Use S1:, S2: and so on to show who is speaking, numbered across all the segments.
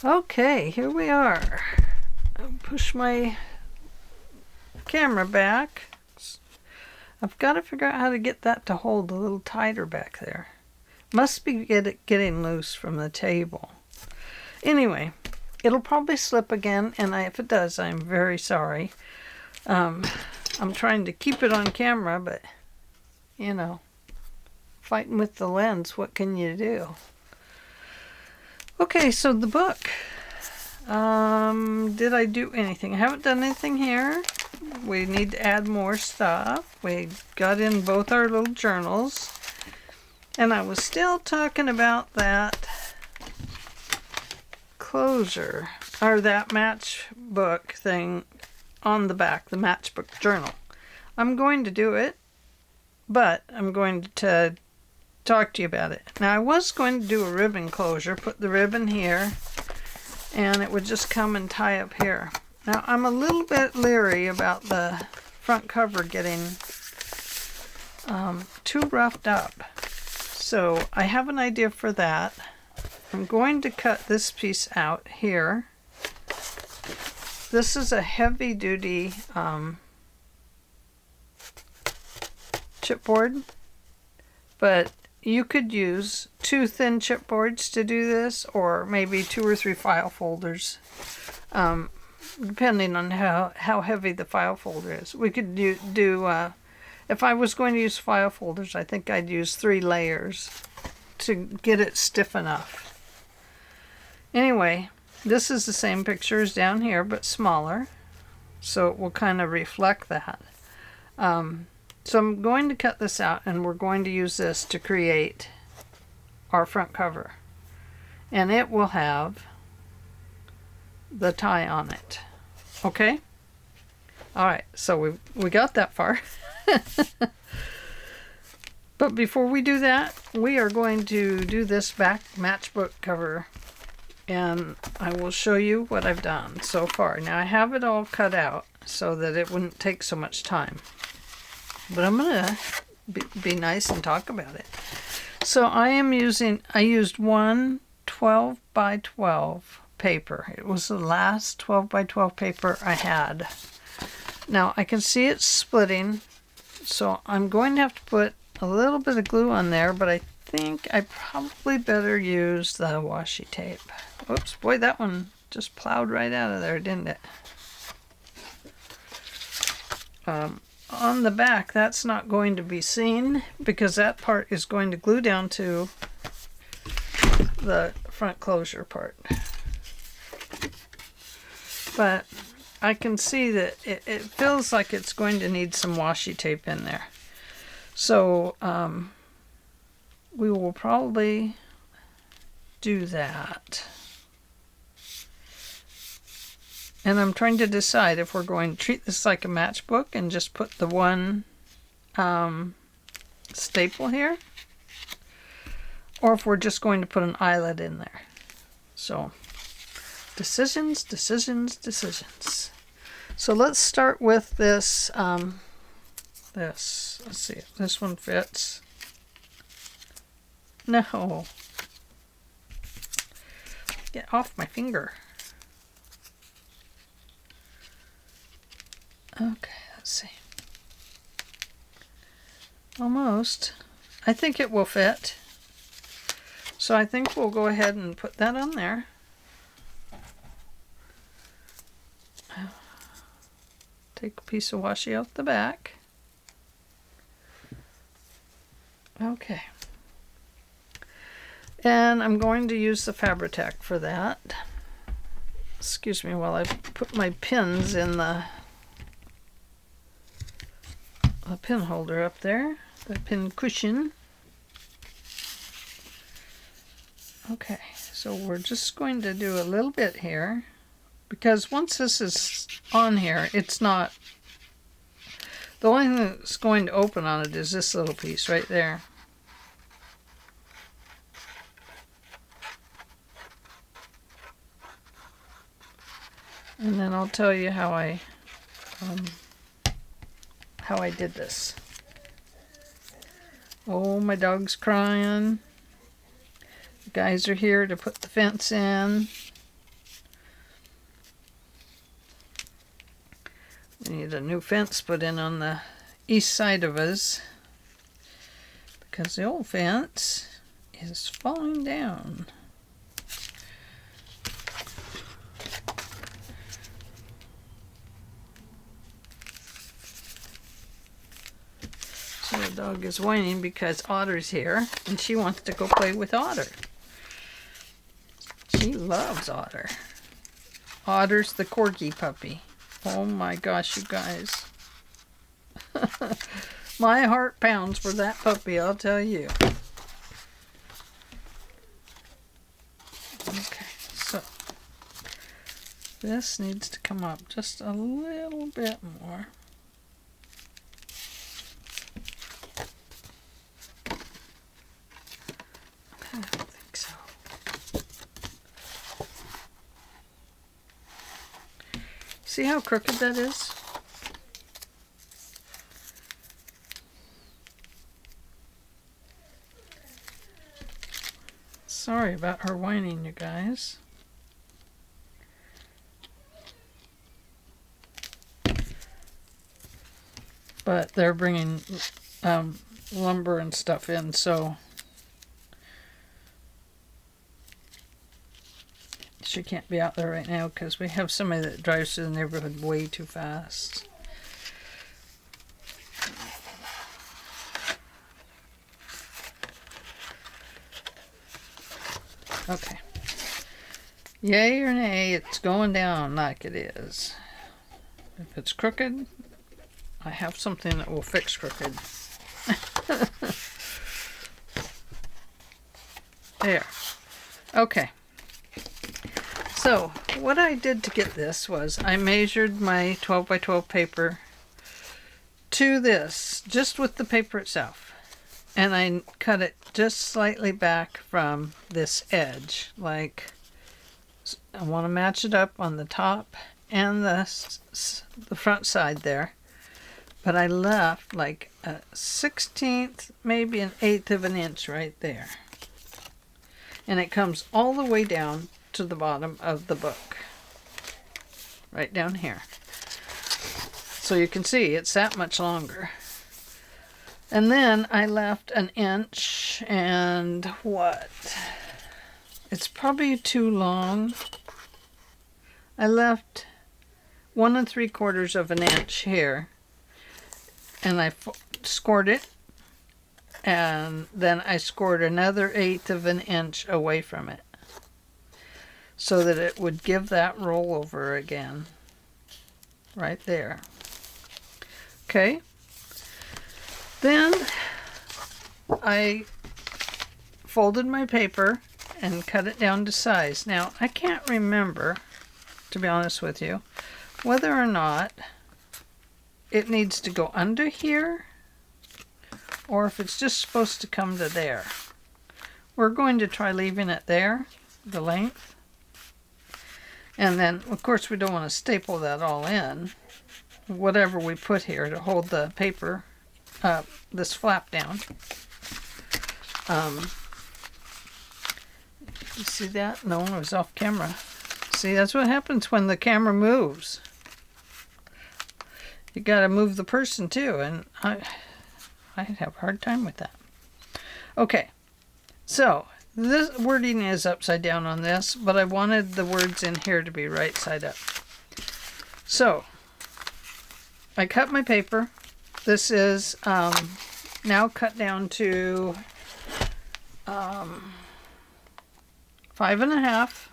S1: Okay, here we are. I'll push my camera back. I've got to figure out how to get that to hold a little tighter back there. Must be getting loose from the table. Anyway, it'll probably slip again, and if it does, I'm very sorry. I'm trying to keep it on camera, but, you know, fighting with the lens, what can you do? Okay, so the book. Did I do anything? I haven't done anything here. We need to add more stuff. We got in both our little journals. And I was still talking about that closure, or that matchbook thing on the back, the matchbook journal. I'm going to do it, but I'm going to talk to you about it. Now, I was going to do a ribbon closure, put the ribbon here, and it would just come and tie up here. Now, I'm a little bit leery about the front cover getting too roughed up. So I have an idea for that. I'm going to cut this piece out here. This is a heavy duty chipboard, but you could use 2 thin chipboards to do this, or maybe 2 or 3 file folders, depending on how heavy the file folder is. We could do if I was going to use file folders, I think I'd use 3 layers to get it stiff enough. Anyway, this is the same picture as down here, but smaller, so it will kind of reflect that. So I'm going to cut this out, and we're going to use this to create our front cover. And it will have the tie on it. Okay? Alright, so we got that far. But before we do that, we are going to do this back matchbook cover, and I will show you what I've done so far. Now, I have it all cut out so that it wouldn't take so much time, but I'm gonna be nice and talk about it. So I used one 12 by 12 paper. It was the last 12 by 12 paper I had. Now I can see it splitting, so I'm going to have to put a little bit of glue on there, but I think I probably better use the washi tape. Oops, boy, that one just plowed right out of there, didn't it? On the back, that's not going to be seen because that part is going to glue down to the front closure part. But I can see that it feels like it's going to need some washi tape in there. So we will probably do that. And I'm trying to decide if we're going to treat this like a matchbook and just put the one staple here, or if we're just going to put an eyelet in there. So decisions, decisions, decisions. So let's start with this. Let's see if this one fits. No. Get off my finger. Okay, let's see. Almost. I think it will fit. So I think we'll go ahead and put that on there. Take a piece of washi out the back. Okay. And I'm going to use the Fabri-Tac for that. Excuse me while I put my pins in the pin holder up there, the pin cushion. Okay, so we're just going to do a little bit here, because once this is on here, it's not, the only thing that's going to open on it is this little piece right there. And then I'll tell you how I did this. Oh, my dog's crying. The guys are here to put the fence in. We need a new fence put in on the east side of us because the old fence is falling down. So the dog is whining because Otter's here and she wants to go play with Otter. She loves Otter. Otter's the corgi puppy. Oh my gosh, you guys. My heart pounds for that puppy, I'll tell you. Okay, so this needs to come up just a little bit more. I don't think so. See how crooked that is? Sorry about her whining, you guys. But they're bringing lumber and stuff in, so she can't be out there right now because we have somebody that drives through the neighborhood way too fast. Okay. Yay or nay, it's going down like it is. If it's crooked, I have something that will fix crooked. There. Okay. So, what I did to get this was I measured my 12 by 12 paper to this, just with the paper itself. And I cut it just slightly back from this edge. Like, I want to match it up on the top and the front side there. But I left like a 1/16, maybe an 1/8 of an inch right there. And it comes all the way down to the bottom of the book. Right down here. So you can see it's that much longer. And then I left an inch and what? It's probably too long. I left 1 3/4 of an inch here. And I scored it. And then I scored another 1/8 of an inch away from it. So that it would give that rollover again. Right there. Okay. Then I folded my paper and cut it down to size. Now, I can't remember, to be honest with you, whether or not it needs to go under here or if it's just supposed to come to there. We're going to try leaving it there, the length. And then, of course, we don't want to staple that all in. Whatever we put here to hold the paper, this flap down. You see that? No, it was off camera. See, that's what happens when the camera moves. You got to move the person too, and I have a hard time with that. Okay, so this wording is upside down on this, but I wanted the words in here to be right side up. So I cut my paper. This is now cut down to 5.5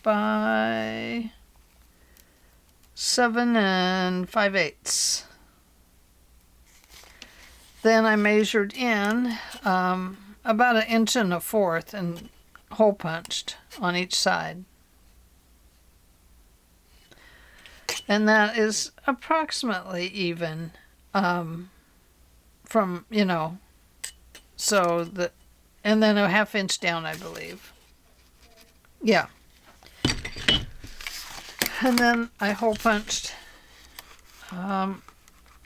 S1: by 7 5/8. Then I measured in about 1 1/4 and hole punched on each side. And that is approximately even from, you know, so the, and then a 1/2 inch down, I believe. Yeah. And then I hole punched a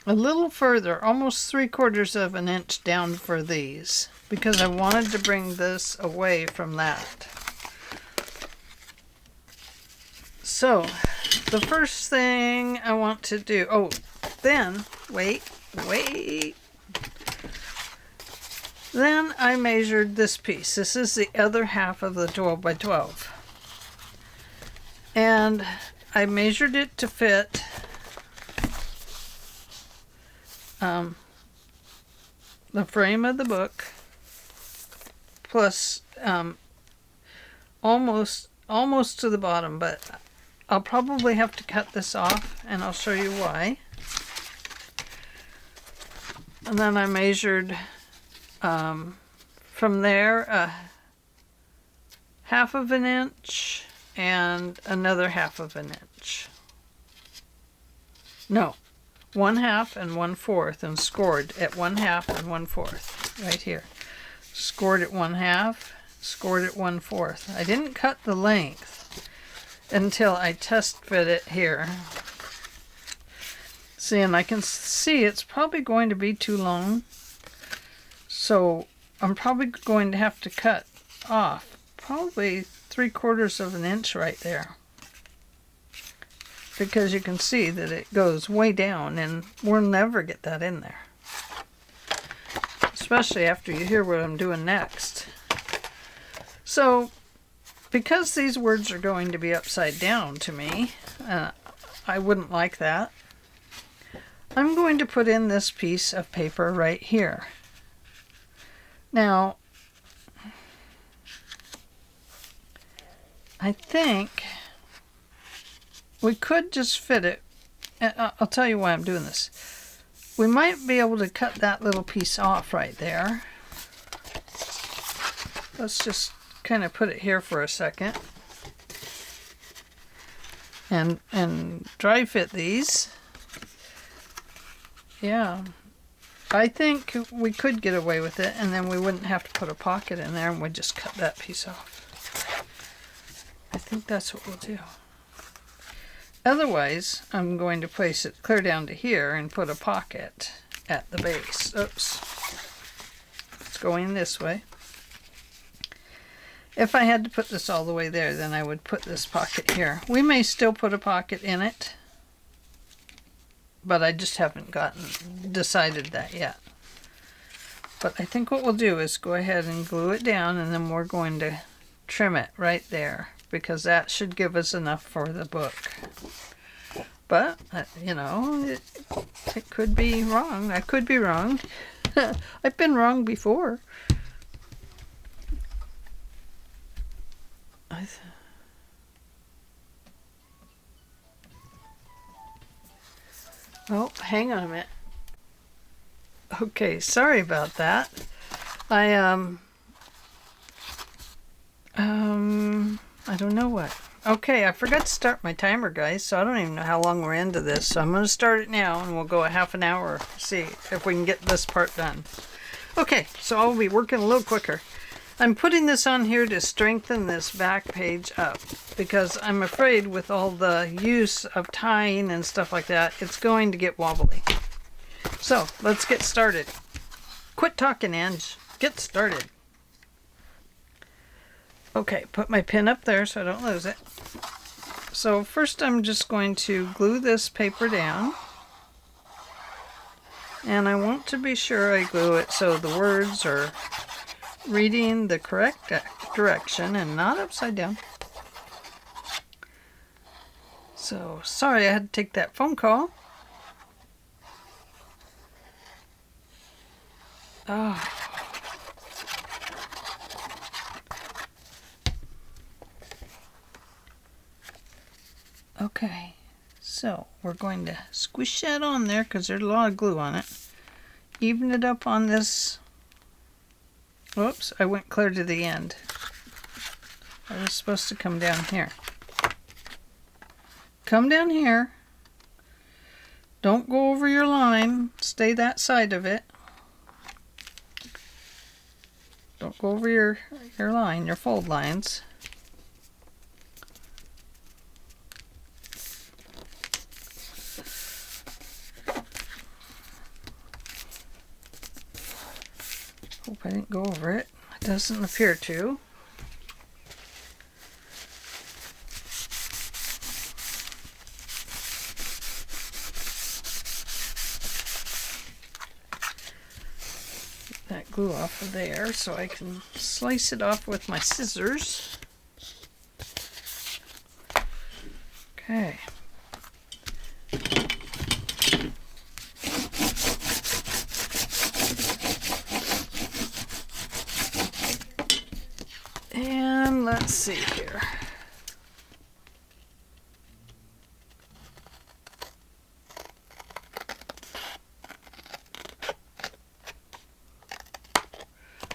S1: little further, almost 3/4 of an inch down for these, because I wanted to bring this away from that. So the first thing I want to do, oh, then, wait. Then I measured this piece. This is the other half of the 12 by 12. And I measured it to fit the frame of the book plus almost to the bottom, but I'll probably have to cut this off, and I'll show you why. And then I measured from there half of an inch and another half of an inch. No, 1/2 and 1/4, and scored at 1/2 and 1/4 right here. Scored at 1/2, scored at 1/4. I didn't cut the length until I test fit it here. See, and I can see it's probably going to be too long. So I'm probably going to have to cut off probably 3/4 of an inch right there. Because you can see that it goes way down, and we'll never get that in there. Especially after you hear what I'm doing next. So, because these words are going to be upside down to me, I wouldn't like that. I'm going to put in this piece of paper right here. Now, I think we could just fit it. I'll tell you why I'm doing this. We might be able to cut that little piece off right there. Let's just kind of put it here for a second. And dry fit these. Yeah. I think we could get away with it, and then we wouldn't have to put a pocket in there, and we'd just cut that piece off. I think that's what we'll do. Otherwise, I'm going to place it clear down to here and put a pocket at the base. Oops. It's going this way. If I had to put this all the way there, then I would put this pocket here. We may still put a pocket in it, but I just haven't decided that yet. But I think what we'll do is go ahead and glue it down, and then we're going to trim it right there, because that should give us enough for the book. But, you know, it could be wrong. I could be wrong. I've been wrong before. Oh, hang on a minute. Okay, sorry about that. I don't know what. Okay, I forgot to start my timer, guys, so I don't even know how long we're into this. So I'm going to start it now, and we'll go a half an hour, see if we can get this part done. Okay, so I'll be working a little quicker. I'm putting this on here to strengthen this back page up, because I'm afraid with all the use of tying and stuff like that, it's going to get wobbly. So, let's get started. Quit talking, Ange. Get started. Okay, put my pin up there so I don't lose it. So first I'm just going to glue this paper down. And I want to be sure I glue it so the words are reading the correct direction and not upside down. So, sorry I had to take that phone call. Oh. Okay, so we're going to squish that on there because there's a lot of glue on it. Even it up on this. Whoops, I went clear to the end. I was supposed to come down here. Come down here. Don't go over your line. Stay that side of it. Don't go over your line, your fold lines. Hope I didn't go over it. It doesn't appear to. glue off of there so I can slice it off with my scissors. Okay. And let's see here.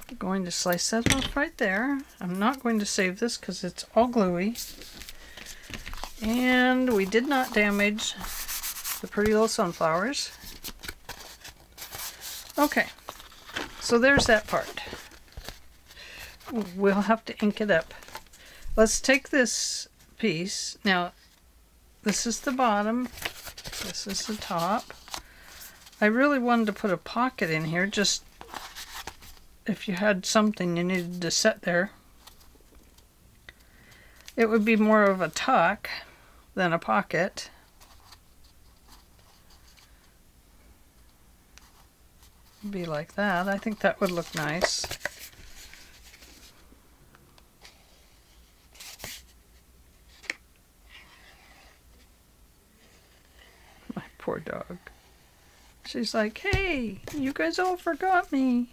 S1: I'm going to slice that off right there. I'm not going to save this because it's all gluey. And we did not damage the pretty little sunflowers. Okay, so there's that part. We'll have to ink it up. Let's take this piece. Now, this is the bottom. This is the top. I really wanted to put a pocket in here, just if you had something you needed to set there. It would be more of a tuck than a pocket. Be like that. I think that would look nice. My poor dog. She's like, hey, you guys all forgot me.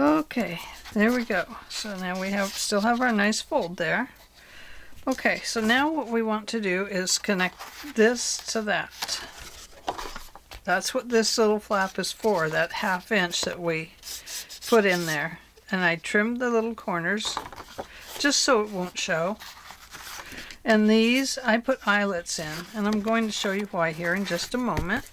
S1: Okay, there we go. So now we still have our nice fold there. Okay, so now what we want to do is connect this to that. That's what this little flap is for, that 1/2 inch that we put in there. And I trimmed the little corners just so it won't show. And these I put eyelets in, and I'm going to show you why here in just a moment.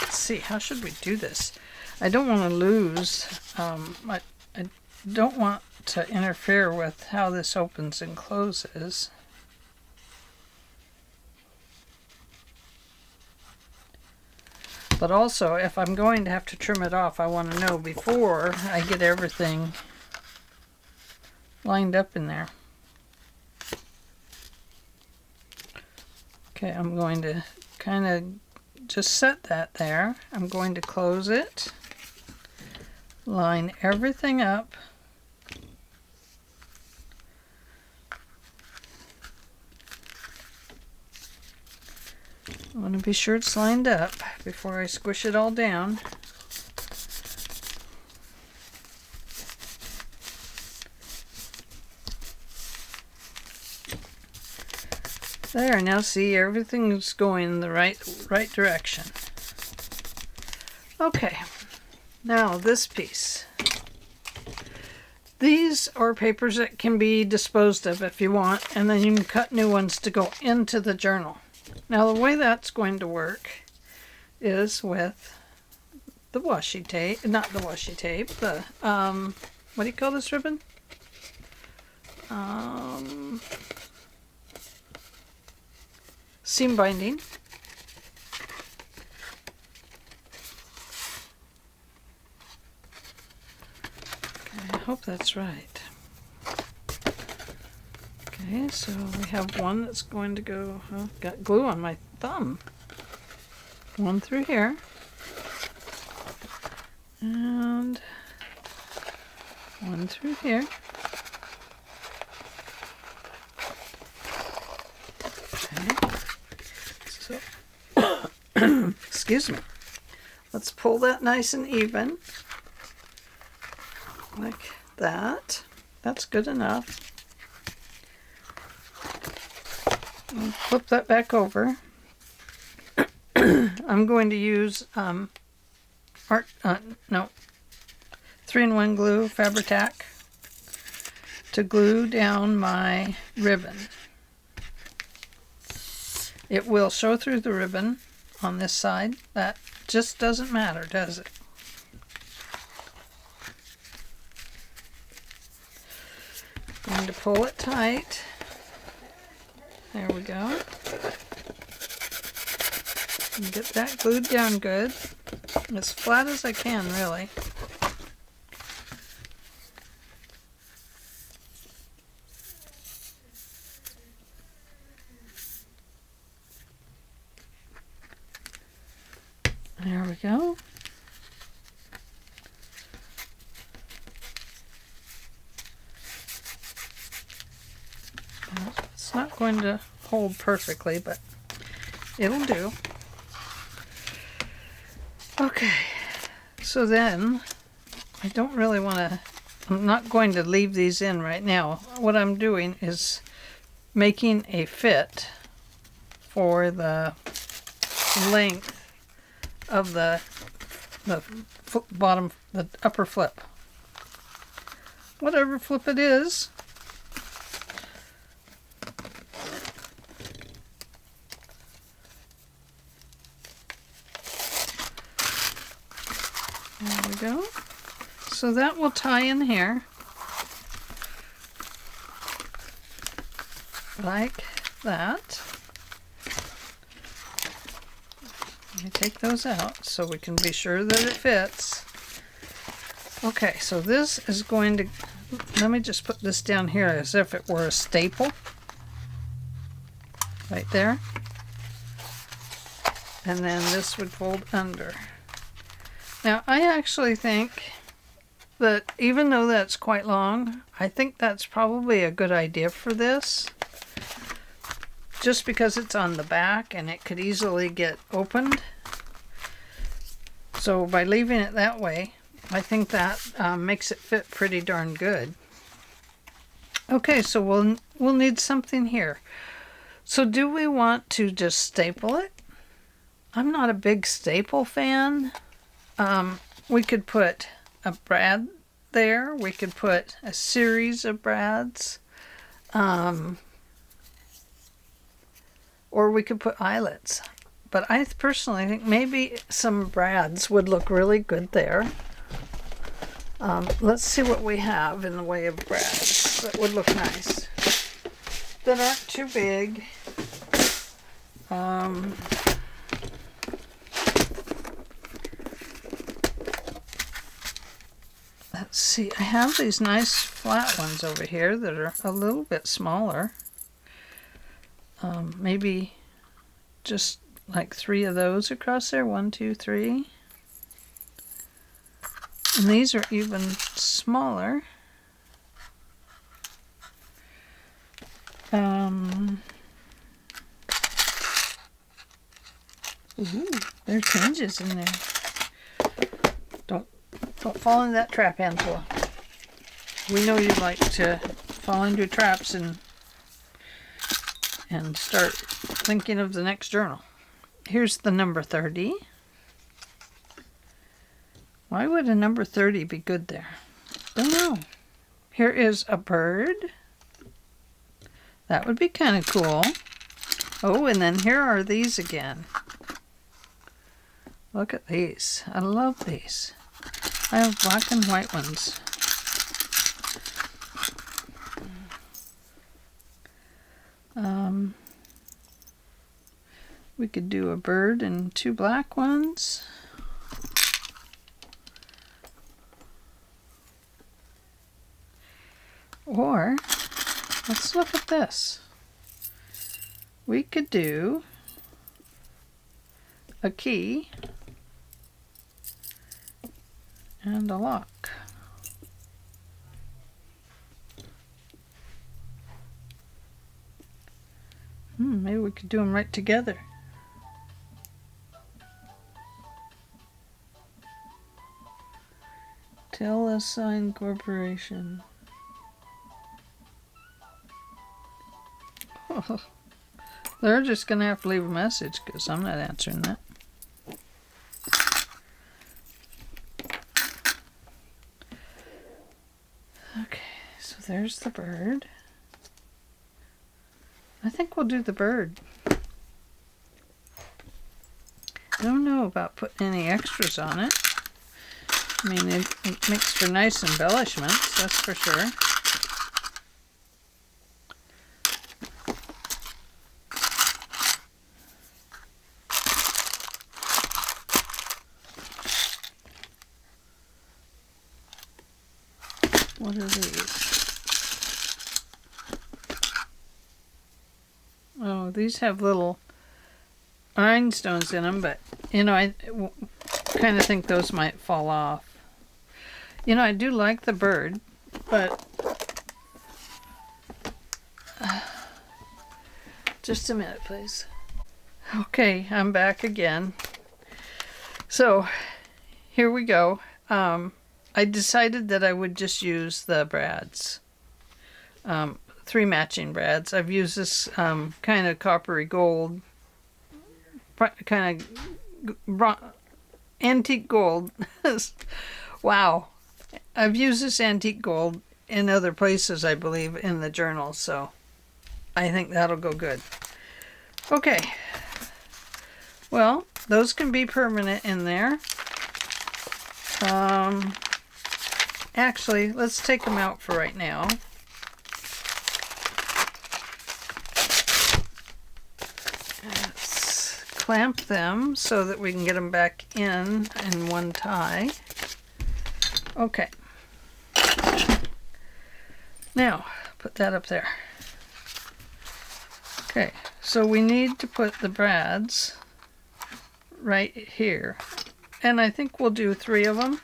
S1: Let's see, how should we do this? I don't want to lose, I don't want to interfere with how this opens and closes. But also, if I'm going to have to trim it off, I want to know before I get everything lined up in there. Okay, I'm going to kind of just set that there. I'm going to close it. Line everything up. I want to be sure it's lined up before I squish it all down. There, now see, everything's going in the right direction. Okay. Now this piece. These are papers that can be disposed of if you want, and then you can cut new ones to go into the journal. Now the way that's going to work is with the washi tape, not the washi tape, the, what do you call this ribbon? Seam binding. I hope that's right. Okay, so we have one that's going to go, oh, got glue on my thumb. One through here. And one through here. Okay. So, excuse me. Let's pull that nice and even. Like that. That's good enough. And flip that back over. I'm going to use 3-in-1 glue, Fabri-Tac, to glue down my ribbon. It will show through the ribbon on this side. That just doesn't matter, does it? Going to pull it tight. There we go. And get that glued down good. As flat as I can, really. There we go. Well, it's not going to hold perfectly, but it'll do. Okay, so then I don't really want to, I'm not going to leave these in right now. What I'm doing is making a fit for the length of the bottom, the upper flip. Whatever flip it is. There we go. So that will tie in here. Like that. Let me take those out so we can be sure that it fits. Okay, so this is going to, let me just put this down here as if it were a staple. Right there. And then this would fold under. Now, I actually think that even though that's quite long, I think that's probably a good idea for this. Just because it's on the back and it could easily get opened. So by leaving it that way, I think that makes it fit pretty darn good. Okay, so we'll need something here. So do we want to just staple it? I'm not a big staple fan. We could put a brad there. We could put a series of brads. Or we could put eyelets. But I personally think maybe some brads would look really good there. Let's see what we have in the way of brads that would look nice. That aren't too big. Let's see, I have these nice flat ones over here that are a little bit smaller. Maybe just like 3 of those across there. 1, 2, 3. And these are even smaller. Ooh, there are changes in there. Don't fall into that trap, Angela. We know you like to fall into traps and start thinking of the next journal. Here's the number 30. Why would a number 30 be good there? Don't know. Here is a bird. That would be kind of cool. Oh, and then here are these again. Look at these. I love these. I have black and white ones. We could do a bird and 2 black ones. Or, let's look at this. We could do a key and a lock. Maybe we could do them right together. Telesign Corporation. Oh, they're just going to have to leave a message because I'm not answering that. Okay, so there's the bird. I think we'll do the bird. I don't know about putting any extras on it. I mean, it makes for nice embellishments, that's for sure. What are these? Oh, these have little rhinestones in them, but you know, I kind of think those might fall off. You know, I do like the bird, but just a minute, please. Okay, I'm back again. So here we go. I decided that I would just use the brads. 3 matching brads. I've used this kind of coppery gold, kind of antique gold. Wow. I've used this antique gold in other places, I believe, in the journal, so I think that'll go good. Okay. Well, those can be permanent in there. Actually, let's take them out for right now. Let's clamp them so that we can get them back in one tie. Okay. Now, put that up there. Okay, so we need to put the brads right here. And I think we'll do 3 of them.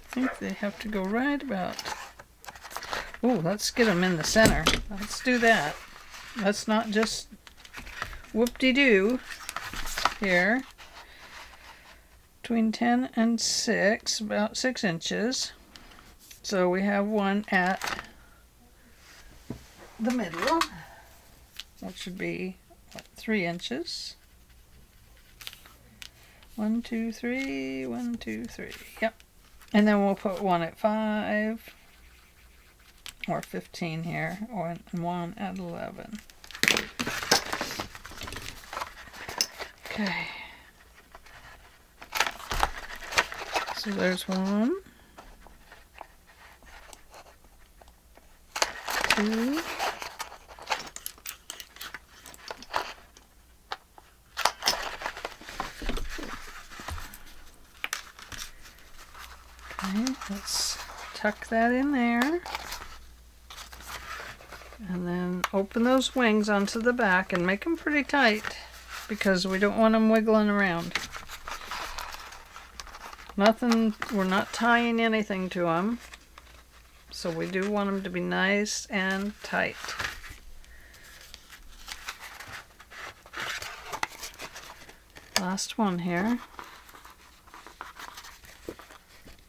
S1: I think they have to go right about... Oh, let's get them in the center. Let's do that. Let's not just whoop-de-doo here. Between 10 and 6, about 6 inches. So we have one at the middle, which should be, what, 3 inches. 1, 2, 3, 1, 2, 3. Yep. And then we'll put one at 5 or 15 here, or one at 11. Okay. So there's 1, 2, okay, let's tuck that in there. And then open those wings onto the back and make them pretty tight because we don't want them wiggling around. Nothing, we're not tying anything to them. So we do want them to be nice and tight. Last one here.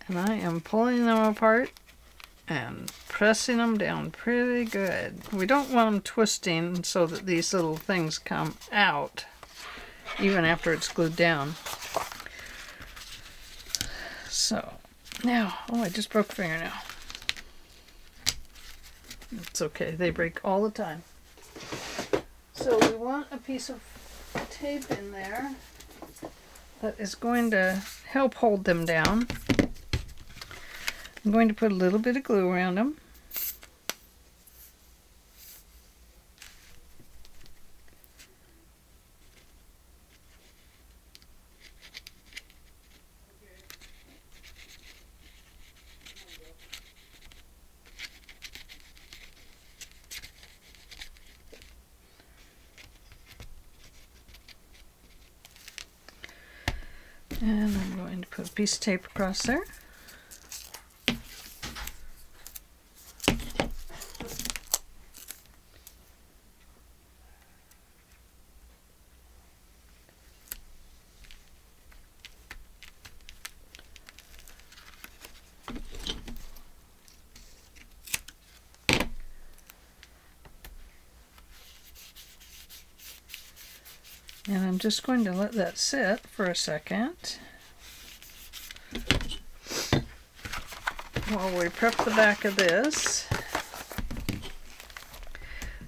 S1: And I am pulling them apart and pressing them down pretty good. We don't want them twisting so that these little things come out even after it's glued down. So now, oh, I just broke a fingernail. It's okay, they break all the time. So we want a piece of tape in there that is going to help hold them down. I'm going to put a little bit of glue around them. And I'm going to put a piece of tape across there. And I'm just going to let that sit for a second while we prep the back of this.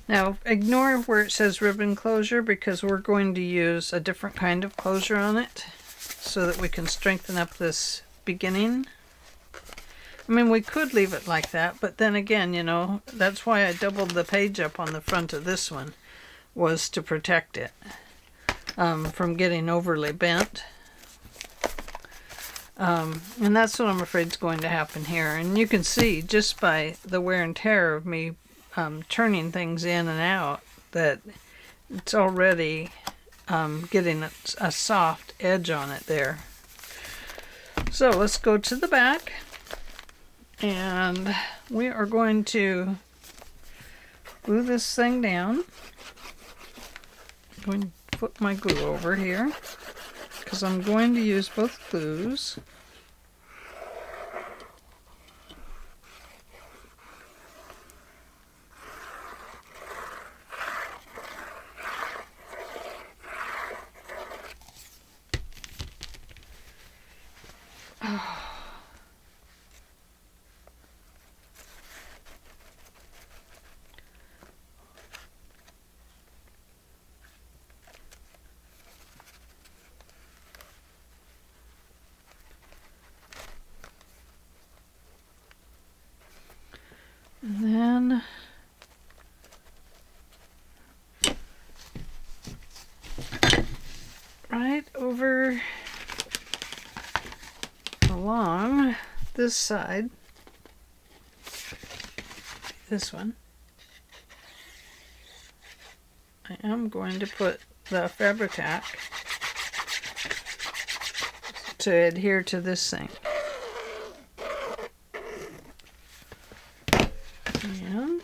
S1: Now ignore where it says ribbon closure because we're going to use a different kind of closure on it so that we can strengthen up this beginning. I mean, we could leave it like that, but then again, you know, that's why I doubled the page up on the front of this one, was to protect it from getting overly bent. And that's what I'm afraid is going to happen here. And you can see just by the wear and tear of me turning things in and out that it's already getting a soft edge on it there. So let's go to the back, and we are going to glue this thing down. I'm going to put my glue over here because I'm going to use both glues. And then right over along this side, this one, I am going to put the Fabri-Tac to adhere to this thing. And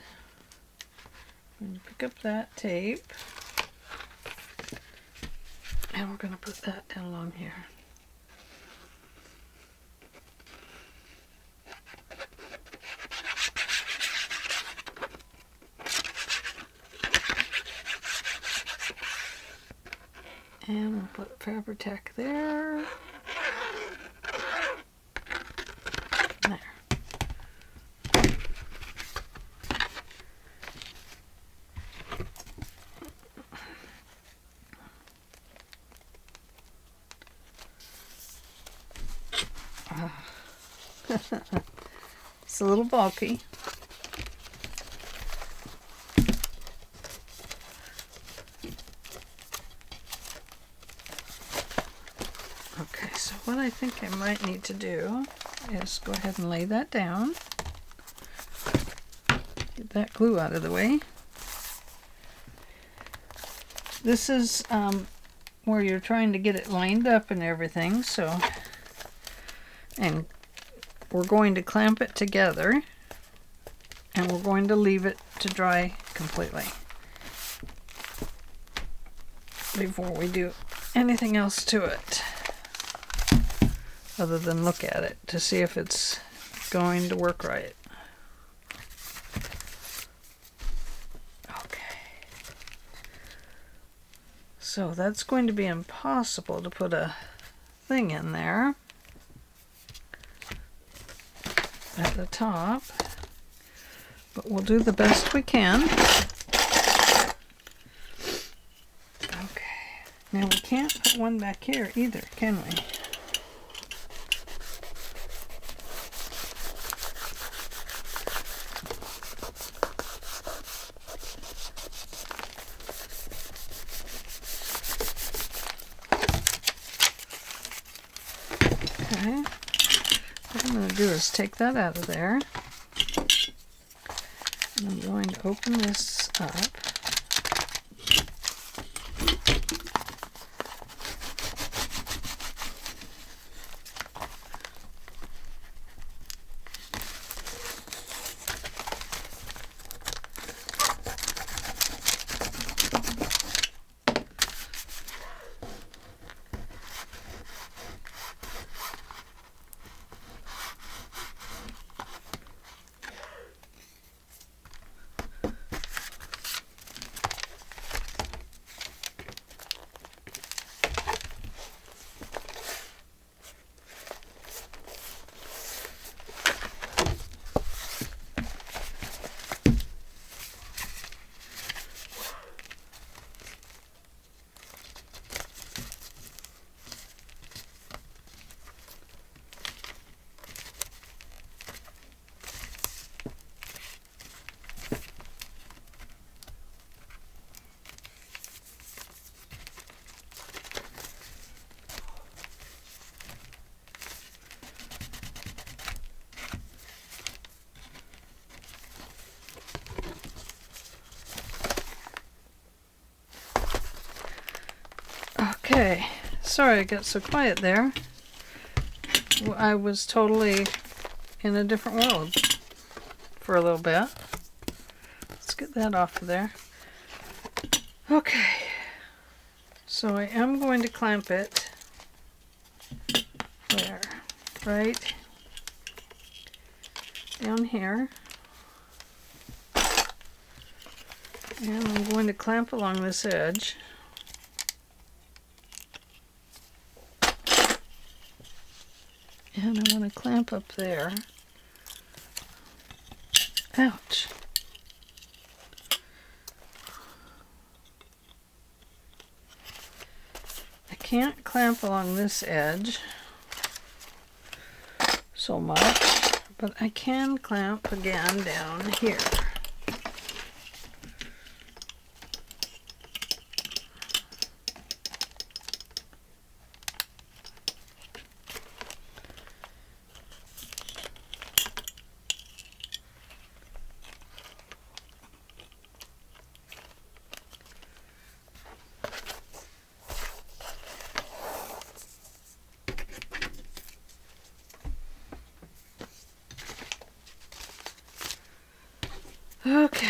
S1: I'm going to pick up that tape, and we're going to put that down along here. And we'll put Fabri-Tac there. There. It's a little bulky. Okay, so what I think I might need to do is go ahead and lay that down. Get that glue out of the way. This is where you're trying to get it lined up and everything, so, and we're going to clamp it together, and we're going to leave it to dry completely before we do anything else to it, other than look at it to see if it's going to work right. Okay. So that's going to be impossible to put a thing in there at the top, but we'll do the best we can. Okay, now we can't put one back here either, can we? Okay, what I'm going to do is take that out of there. And I'm going to open this up. Okay, sorry I got so quiet there. I was totally in a different world for a little bit. Let's get that off of there. Okay, so I am going to clamp it there, right down here. And I'm going to clamp along this edge. And I want to clamp up there. Ouch. I can't clamp along this edge so much, but I can clamp again down here. Okay.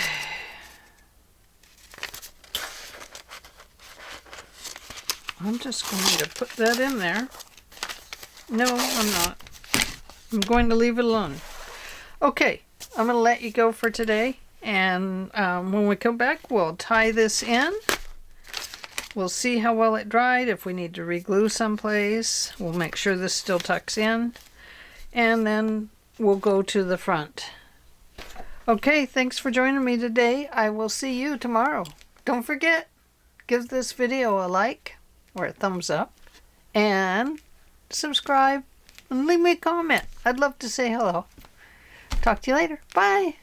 S1: I'm just going to put that in there. No, I'm not. I'm going to leave it alone. Okay, I'm going to let you go for today. And when we come back, we'll tie this in. We'll see how well it dried. If we need to re-glue someplace, we'll make sure this still tucks in. And then we'll go to the front. Okay, thanks for joining me today. I will see you tomorrow. Don't forget, give this video a like or a thumbs up and subscribe and leave me a comment. I'd love to say hello. Talk to you later. Bye.